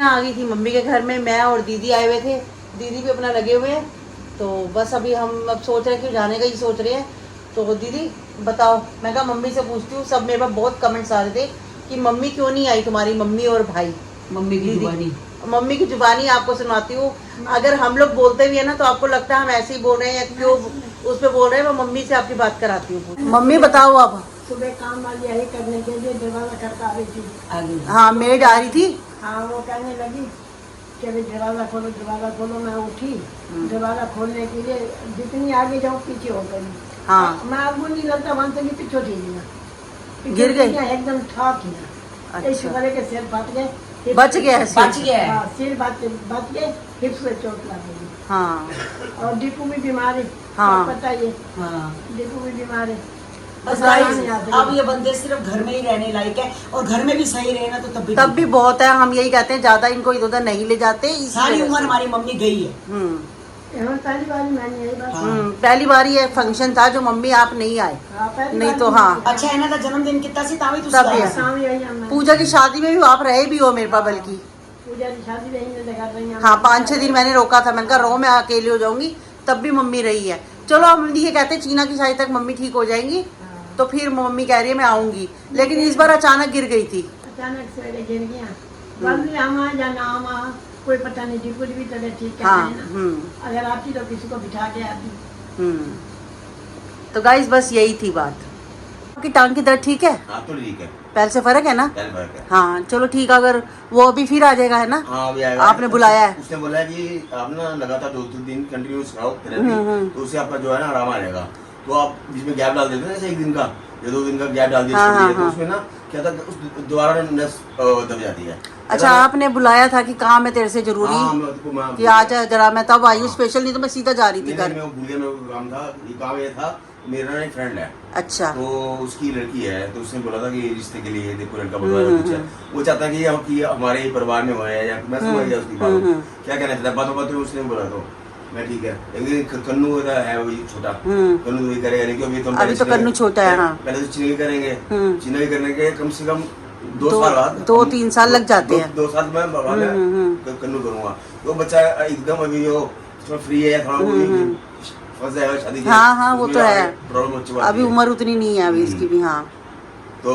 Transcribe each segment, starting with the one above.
आ गई थी मम्मी के घर में, मैं और दीदी आए हुए थे, दीदी भी अपना लगे हुए हैं। तो बस अभी हम अब सोच रहे हैं कि जाने का ही सोच रहे हैं। तो दीदी बताओ, मैं कहा मम्मी से पूछती हूँ। सब मेरे पास बहुत कमेंट्स आ रहे थे कि मम्मी क्यों नहीं आई, तुम्हारी मम्मी और भाई। मम्मी की जुबानी, मम्मी की जुबानी आपको सुनाती हूँ। अगर हम लोग बोलते भी है ना तो आपको लगता है हम ऐसे ही बोल रहे हैं या क्यों उस पर बोल रहे हैं। मैं मम्मी से आपकी बात कराती हूँ। मम्मी बताओ आप। सुबह काम वाली यही करने के लिए दरवाजा खटका रही थी। आगे हाँ मेड आ रही थी। हाँ वो कहने लगी कि अभी दरवाजा खोलो। मैं उठी दरवाजा खोलने के लिए, जितनी आगे जाऊँ पीछे हो गई। हाँ मैं आगू नहीं लगता, वहां से पीछे थी गिर गई? एकदम ठाक ही। इस अच्छा, वाले के सिर फट गए, बच गया है बच गया है। हाँ, सिर बच गए, हिप्स में चोट लग गई। हाँ और दीपू भी बीमार है। हाँ। पता ही है, हाँ। दीपू भी बीमार है। बस बताया गाइस, नहीं आता। अब ये बंदे सिर्फ घर में ही रहने लायक है, और घर में भी सही रहे ना तो तब भी तब ठीक भी है। बहुत है। हम यही कहते हैं ज्यादा इनको इधर उधर नहीं ले जाते इसी सारी वजह उम्र से। हमारी मम्मी गई है। पहली बार मैंने यही बात। हाँ। पहली बार ये फंक्शन था जो मम्मी आप नहीं आए। हाँ, पहली नहीं बार तो मैंने हाँ। किया। अच्छा है ना, जन्मदिन कितना सी तावी तू तब भी आया। शाम यही है, मैं पूजा की शादी में भी आप रहे भी हो मेरे पास, बल्कि पूजा की शादी रही है, दिखा रही हैं। हाँ 5-6 दिन मैंने रोका था। मैंने कहा रो मैं अकेली हो जाऊंगी, तब भी मम्मी रही है। चलो हम ये कहते हैं चीना की शादी तक मम्मी ठीक हो जाएंगी तो फिर मम्मी कह रही है मैं आऊंगी। लेकिन इस बार अचानक गिर गई थी। अचानक सवेरे गिर गया। बाद में हम आ या ना हम आ, कोई पता नहीं थी। कुछ भी तबीयत ठीक कहते हाँ हैं ना। अगर आती तो किसी को बिठा के आती। तो गाइस बस यही थी बात। आपकी टांग की दर्द ठीक है? हाँ तो ठीक है, पहले से फर्क है ना? चल फर्क है। हाँ चलो ठीक है। अगर वो अभी फिर आ जाएगा है ना? हाँ अभी आएगा। आपने बुलाया है? उसने बोला है कि आप ना लगातार 2-3 दिन कंटिन्यूस खाओ थेरेपी, तो उससे आपका जो है ना आराम आ जाएगा। तो आप जिसमें गैप डाल देते हैं जैसे 1 दिन का या 2 दिन का गैप डाल दिया, हाँ, तो हाँ। उसमें ना क्या था, दोबारा नस दब जाती है। अच्छा आपने बुलाया था कि काम है तेरे से जरूरी हाँ, मैं उसको मैं कि आ जा जरा। मैं तब आई हूँ हाँ। स्पेशल, नहीं तो मैं सीधा जा रही थी नहीं, घर। मैं भूल गया, मेरे को काम था। ये काम ये था, मेरा ना एक फ्रेंड है, अच्छा तो उसकी लड़की है, तो उसने बोला था कि रिश्ते के लिए देखो लड़का बनवाया कुछ है। वो चाहता है कि हमारे ही परिवार में हुआ है, या मैं समझ गया उसकी बात क्या कहना चाहता है। बातों बातों में उसने बोला तो मैं ठीक है। लेकिन कन्नू है वही छोटा, कन्नू तो वही करेगा नहीं, क्योंकि तुम अभी तो कन्नू छोटा है। हाँ पहले तो चिन्ह करेंगे, चिन्ह करने के कम से कम 2 साल बाद, 2-3 साल लग जाते हैं। 2 साल में कन्नू करूंगा। तो बच्चा एकदम अभी वो फ्री है, थोड़ा वो फंस जाएगा शादी के। हाँ वो तो है। प्रॉब्लम अभी उम्र उतनी नहीं है अभी इसकी भी। हाँ तो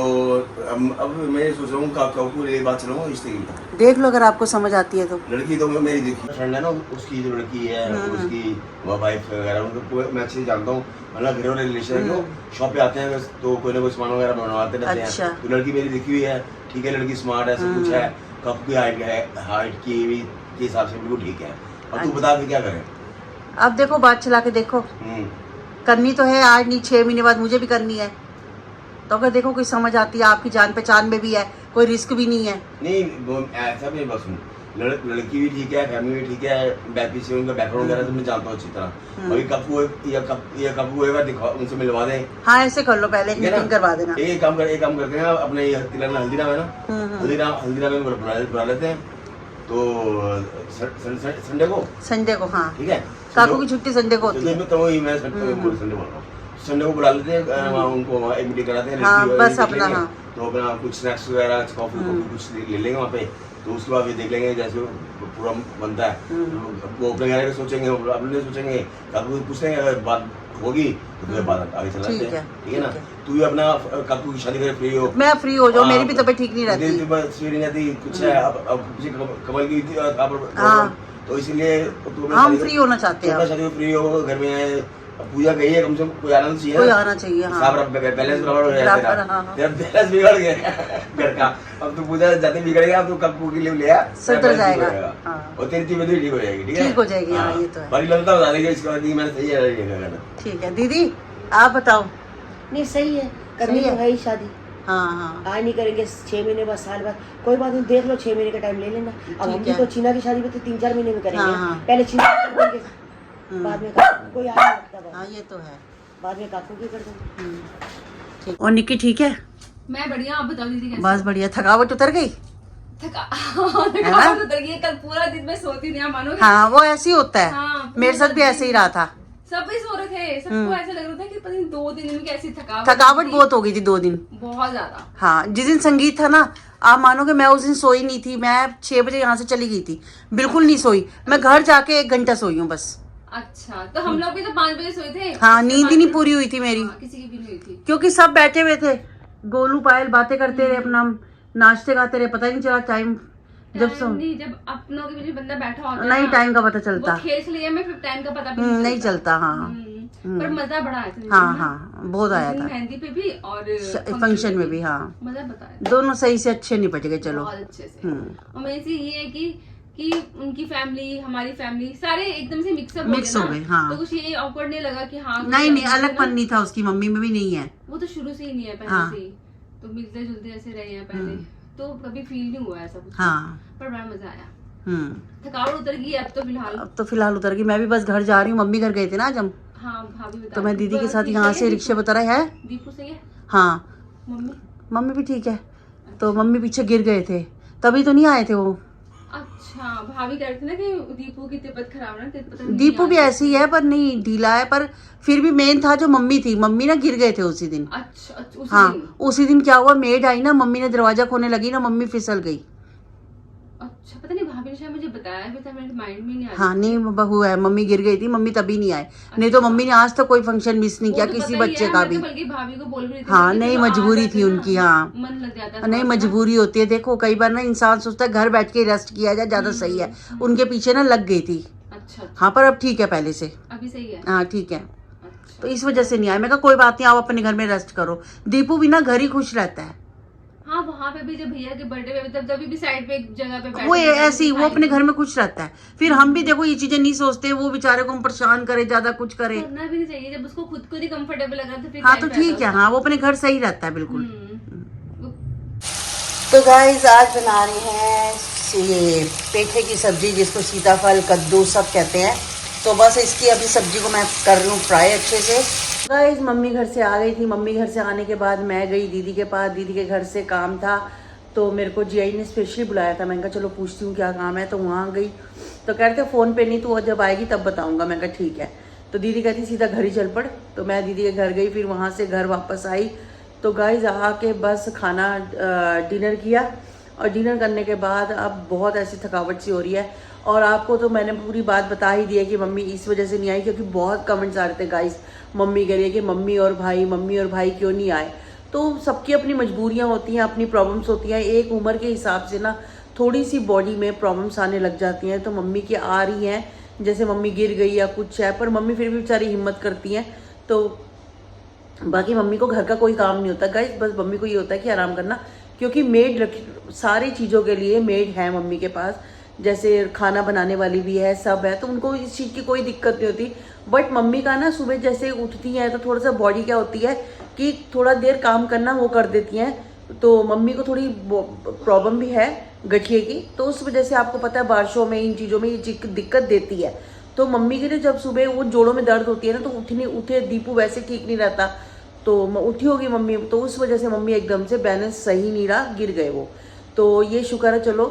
अब मैं सोच रहा हूँ काकू ये बात चलाऊँ रिश्ते की। देख लो अगर आपको समझ आती है तो। लड़की तो मेरी देखी फ्रेंड है ना, उसकी जो लड़की है उसकी वाइफ वगैरह उनको मैं अच्छे से जानता हूँ। मतलब घर वाले रिलेशन है, शॉप पे आते हैं तो कोई ना कोई सामान वगैरह बनवाते रहते अच्छा। हैं। तो लड़की मेरी देखी हुई है, ठीक है, लड़की स्मार्ट है, सब कुछ है, काकू की हाइट की भी के हिसाब से बिल्कुल ठीक है। अब तू बता फिर क्या करें। अब देखो बात चला के देखो, करनी तो है आज नहीं 6 महीने बाद मुझे भी करनी है। तो अगर देखो कोई समझ आती है, आपकी जान पहचान में भी है, कोई रिस्क भी नहीं है। नहीं वो ऐसा भी बस लड़की भी ठीक है, फैमिली भी ठीक है, पीछे उनका बैकग्राउंड वगैरह तो मैं जानता हूँ अच्छी तरह। अभी कब होएगा दिखा, उनसे मिलवा दें। हाँ ऐसे कर लो, पहले मीटिंग करवा देना। एक काम करते हैं अपने हल्दीराम है ना, हल्दीराम में बुला लेते हैं। तो संडे को हाँ ठीक है, काकू की छुट्टी संडे को होती है। मैं संडे बोल रहा हूँ, संडे को बुला लेते हैं, उनको एक मीटिंग कराते हैं। हाँ, लड़की बस देख अपना लेंगे, हाँ। तो अपना कुछ स्नैक्स वगैरह कॉफी कुछ ले लेंगे वहाँ पे। तो उसके बाद ये देख लेंगे जैसे पूरा बनता है। वो अपने घर के सोचेंगे, अपने सोचेंगे, काकू पूछ लेंगे, अगर बात होगी तो फिर बात आगे चलाते हैं। ठीक है ना, तू भी अपना काकू की शादी करे फ्री हो। मैं फ्री हो जाऊँ, मेरी भी तबीयत ठीक नहीं रहती। नहीं रहती कुछ है, अब कमल की तो इसीलिए हम फ्री होना चाहते हैं। शादी फ्री हो, घर में पूजा गई है, कम से कम कोई आना चाहिए। कोई आना चाहिए। हाँ बैलेंस बराबर हो गया तेरा, बैलेंस बिगड़ गया घर का। अब तो पूजा जाते बिगड़ गया, अब तो कब के लिए ले आ सुधर जाएगा। और तेरी तबीयत भी ठीक हो जाएगी। ठीक है, ठीक हो जाएगी। हाँ ये तो है। बाकी लगता बता देगी इसके बाद मैंने सही है। ठीक है दीदी आप बताओ। नहीं सही है, करनी सही है। तो है ही शादी। हाँ हाँ आज नहीं करेंगे 6 महीने बाद, साल बाद, कोई बात नहीं, देख लो 6 महीने का टाइम ले लेना। अब हम भी तो चीना की शादी में तो 3-4 महीने में करेंगे। हाँ, हाँ। पहले चीना की कर देंगे, बाद में काकू कोई आने लगता है, हाँ ये तो है। बाद में काकू की कर देंगे। ठीक। और निक्की ठीक है? मैं बढ़िया, आप बताओ दीदी कैसे? बस बढ़िया। थकावट उतर गई? थकावट उतर गई है। कल पूरा दिन मैं सोती नहीं, आप मानोगे? हाँ वो ऐसे ही होता है। हाँ, मेरे साथ भी ऐसे ही रहा था। सब भी सो रहे थे, सबको ऐसा लग रहा था कि पता नहीं 2 दिन में कैसी थकावट थकावट बहुत हो गई थी 2 दिन। बहुत ज्यादा। हाँ जिस दिन संगीत था ना, आप मानोगे मैं उस दिन सोई नहीं थी, मैं 6 बजे यहाँ से चली गई थी, बिल्कुल नहीं सोई। मैं घर जाके 1 घंटा सोई हूँ बस। अच्छा, तो हम लोग भी तो 5 बजे सोए थे। हाँ, नींद ही नहीं पूरी हुई थी मेरी। हाँ, किसी की भी नहीं हुई थी। क्योंकि सब बैठे हुए थे, गोलू पायल बातें करते रहे, अपना नाचते गाते रहे, पता ही नहीं चला टाइम जब नहीं, जब अपनों के बीच बंदा बैठा होता है नहीं ना, टाइम का पता चलता। वो खेल लिया में फिर टाइम का पता भी नहीं चलता। हाँ पर मजा बड़ा आया था। हाँ हाँ, बहुत आया था मेहंदी पे भी और फंक्शन में भी। हाँ, मजा बताया, दोनों सही से अच्छे निपट गए। चलो, बहुत अच्छे से। और मेन चीज ये है कि उनकी फैमिली हमारी फैमिली सारे एकदम से मिक्स हो गए। हाँ। तो कुछ ये ऑकवर्ड नहीं लगा कि हाँ नहीं अलगपन नहीं था, उसकी मम्मी में भी नहीं है। वो तो शुरू से ही नहीं है, पहले हाँ। से ही तो मिलते जुलते ऐसे रहे हैं पहले, तो कभी फील नहीं हुआ ऐसा कुछ। हाँ, पर बड़ा मजा आया। हम्म। थकावट उतर गई अब तो फिलहाल। अब तो फिलहाल उतर गई। मैं भी बस घर जा रही हूँ, मम्मी घर गए थे ना आज हम, हाँ भाभी बता तो मैं दीदी के बस साथ ठीक यहाँ है, से रिक्शे बता रहा है। दीपू सही है, हाँ, मम्मी मम्मी भी ठीक है। तो मम्मी पीछे गिर गए थे, तभी तो नहीं आए थे वो। अच्छा, भाभी कह रहे थे ना कि दीपू की तबीयत खराब है, पता नहीं दीपू भी ऐसी है, पर नहीं ढीला है, पर फिर भी मेन था जो मम्मी थी। मम्मी ना गिर गए थे उसी दिन। अच्छा, उसी हाँ, दिन। उसी दिन क्या हुआ, मेड आई ना, मम्मी ने दरवाजा खोलने लगी ना, मम्मी फिसल गई। अच्छा, पता नहीं भाभी ने शायद मुझे बताया भी था, मेरे माइंड में नहीं आया। हाँ, नहीं बहू है, मम्मी गिर गई थी, मम्मी तभी नहीं आए। नहीं तो मम्मी ने आज तक कोई फंक्शन मिस नहीं किया वो तो किसी पता ही बच्चे है, का मैं भी। तो बल्कि भाभी को बोल भी रही थी हाँ, कि नहीं चलो आ मजबूरी जाते थी ना, उनकी। हाँ, मन लग जाता था नहीं थोड़ा सा। मजबूरी होती है। देखो कई बार ना इंसान सोचता है घर बैठ के रेस्ट किया जाए, ज्यादा सही है। उनके पीछे ना लग गई थी। अच्छा, हाँ, पर अब ठीक है पहले से। अभी सही है। हाँ, ठीक है। अच्छा, तो इस वजह से नहीं आया। मैं कहा कोई बात नहीं, आप अपने घर में रेस्ट करो। दीपू भी ना घर ही खुश रहता है। हाँ, वहाँ पे भी जब भैया के बर्थडे पे तब तभी भी साइड पे एक जगह पे बैठे वो थे, ऐसे ही, वो खाई अपने थी। घर में खुश रहता है। फिर हम भी देखो ये चीजें नहीं सोचते, वो बेचारे को हम परेशान करे, ज्यादा कुछ करे। करना भी नहीं चाहिए, जब उसको खुद को नहीं कंफर्टेबल लग रहा था फिर हाँ, क्या तो फायदा ठीक है। उसका? हाँ, वो अपने घर सही रहता है बिल्कुल। वो- तो गाइस आज बना रहे हैं ये पेठे की सब्जी, जिसको सीताफल कद्दू सब कहते हैं। तो बस इसकी अभी सब्जी को मैं कर रही हूँ फ्राई अच्छे से। गाइस मम्मी घर से आ गई थी। मम्मी घर से आने के बाद मैं गई दीदी के पास। दीदी के घर से काम था, तो मेरे को जीआई ने स्पेशली बुलाया था। मैंने कहा चलो पूछती हूँ क्या काम है। तो वहाँ गई तो कह रहे थे फ़ोन पे नहीं, तू जब आएगी तब बताऊँगा। मैं कहा ठीक है। तो दीदी कहती सीधा घर ही चल पड़। तो मैं दीदी के घर गई, फिर वहाँ से घर वापस आई। तो गाइस आके बस खाना डिनर किया, और डिनर करने के बाद अब बहुत ऐसी थकावट सी हो रही है। और आपको तो मैंने पूरी बात बता ही दी है कि मम्मी इस वजह से नहीं आई, क्योंकि बहुत कमेंट्स आ रहे थे गाइस मम्मी के लिए कि मम्मी और भाई क्यों नहीं आए। तो सबकी अपनी मजबूरियां होती हैं, अपनी प्रॉब्लम्स होती हैं। एक उम्र के हिसाब से ना थोड़ी सी बॉडी में प्रॉब्लम्स आने लग जाती हैं। तो मम्मी की आ रही हैं, जैसे मम्मी गिर गई या कुछ है, पर मम्मी फिर भी बेचारी हिम्मत करती हैं। तो बाकी मम्मी को घर का कोई काम नहीं होता गाइस, बस मम्मी को ये होता है कि आराम करना, क्योंकि मेड रखी सारी चीज़ों के लिए मेड है मम्मी के पास। जैसे खाना बनाने वाली भी है, सब है, तो उनको इस चीज़ की कोई दिक्कत नहीं होती। बट मम्मी का ना सुबह जैसे उठती हैं तो थोड़ा सा बॉडी क्या होती है कि थोड़ा देर काम करना वो कर देती हैं। तो मम्मी को थोड़ी प्रॉब्लम भी है गठिए की, तो उस वजह से आपको पता है बारिशों में इन चीज़ों में ये चीज़ दिक्कत देती है। तो मम्मी के लिए जब सुबह वो जोड़ों में दर्द होती है ना, तो उठे दीपू वैसे ठीक नहीं रहता, तो उठी होगी मम्मी, तो उस वजह से मम्मी एकदम से बैलेंस सही नहीं रहा, गिर गए वो। तो ये शुक्र है चलो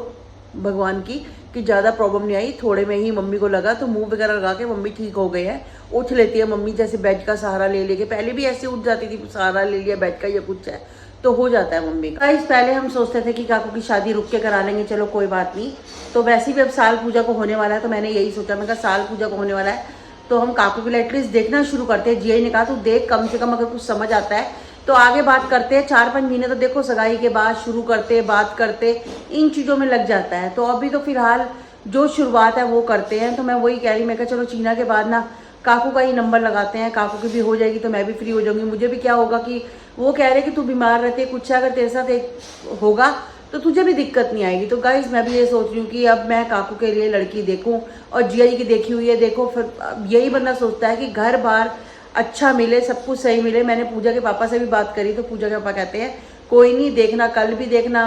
भगवान की कि ज़्यादा प्रॉब्लम नहीं आई। थोड़े में ही मम्मी को लगा तो मुंह वगैरह लगा के मम्मी ठीक हो गए हैं। उठ लेती है मम्मी, जैसे बेड का सहारा ले लेके, पहले भी ऐसे उठ जाती थी, सहारा ले लिया बेड का या कुछ है तो हो जाता है मम्मी का। इस पहले हम सोचते थे कि काकू की शादी रुक के करा लेंगे, चलो कोई बात नहीं। तो वैसे भी अब साल पूजा को होने वाला है, तो मैंने यही सोचा, मैं कहा साल पूजा को होने वाला है तो हम काकू के लिए एटलीस्ट देखना शुरू करते हैं। जीआई ने कहा तो देख, कम से कम अगर कुछ समझ आता है तो आगे बात करते हैं। 4-5 महीने तो देखो सगाई के बाद शुरू करते, बात करते, इन चीज़ों में लग जाता है। तो अभी तो फिलहाल जो शुरुआत है वो करते हैं। तो मैं वही कह रही, मैं कहा चलो चीना के बाद ना काकू का ही नंबर लगाते हैं, काकू की भी हो जाएगी तो मैं भी फ्री हो जाऊंगी। मुझे भी क्या होगा कि वो कह रहे कि तू बीमार रहते, कुछ अगर तेरे साथ एक होगा तो तुझे भी दिक्कत नहीं आएगी। तो गाइज मैं भी ये सोच रही हूँ कि अब मैं काकू के लिए लड़की देखूँ, और जिया जी की देखी हुई है देखो। फिर यही बंदा सोचता है कि घर बार अच्छा मिले, सब कुछ सही मिले। मैंने पूजा के पापा से भी बात करी, तो पूजा के पापा कहते हैं कोई नहीं, देखना कल भी देखना,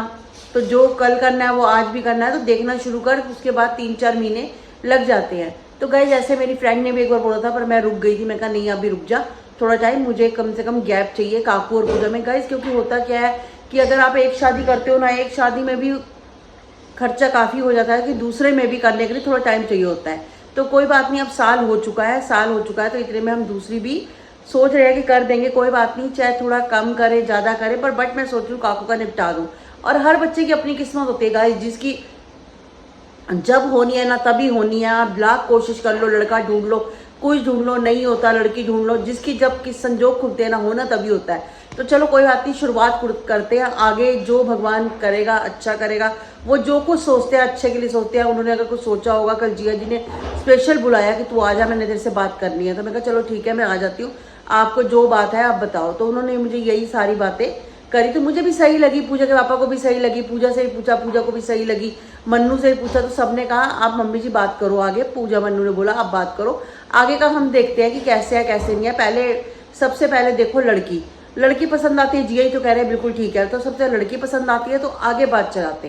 तो जो कल करना है वो आज भी करना है, तो देखना शुरू कर। उसके बाद 3-4 महीने लग जाते हैं। तो गाइज ऐसे मेरी फ्रेंड ने भी एक बार बोला था, पर मैं रुक गई थी। मैं कहा नहीं अभी रुक जा, थोड़ा टाइम, मुझे कम से कम गैप चाहिए काकू और पूजा में गाइज। क्योंकि होता क्या है कि अगर आप एक शादी करते हो ना, एक शादी में भी खर्चा काफ़ी हो जाता है, कि दूसरे में भी करने के लिए थोड़ा टाइम चाहिए होता है। तो कोई बात नहीं, अब साल हो चुका है, तो इतने में हम दूसरी भी सोच रहे हैं कि कर देंगे, कोई बात नहीं, चाहे थोड़ा कम करे ज़्यादा करे, पर बट मैं सोच रही हूँ काकू का निपटा दूँ। और हर बच्चे की अपनी किस्मत होती है गाइस, जिसकी जब होनी है ना तभी होनी है। आप लाख कोशिश कर लो, लड़का ढूंढ लो, कुछ ढूंढ लो, नहीं होता, लड़की ढूंढ लो, जिसकी जब किस संजोग खुलते हैं ना, होना तभी होता है। तो चलो कोई बात नहीं, शुरुआत करते हैं, आगे जो भगवान करेगा अच्छा करेगा। वो जो कुछ सोचते हैं अच्छे के लिए सोचते हैं। उन्होंने अगर कुछ सोचा होगा, कल जिया जी ने स्पेशल बुलाया कि तू आ जा, मैंने तेरे से बात करनी है, तो मैं कहा चलो ठीक है मैं आ जाती हूँ, आपको जो बात है आप बताओ। तो उन्होंने मुझे यही सारी बातें करी, तो मुझे भी सही लगी, पूजा के पापा को भी सही लगी, पूजा से ही पूछा, पूजा को भी सही लगी, मन्नू से ही पूछा, तो सबने कहा आप मम्मी जी बात करो आगे। पूजा मन्नू ने बोला आप बात करो, आगे का हम देखते हैं कि कैसे है कैसे नहीं है। पहले सबसे पहले देखो लड़की पसंद आती है, जिया ही तो कह रहे हैं बिल्कुल ठीक है, तो सबसे लड़की पसंद आती है तो आगे बात चलाते हैं।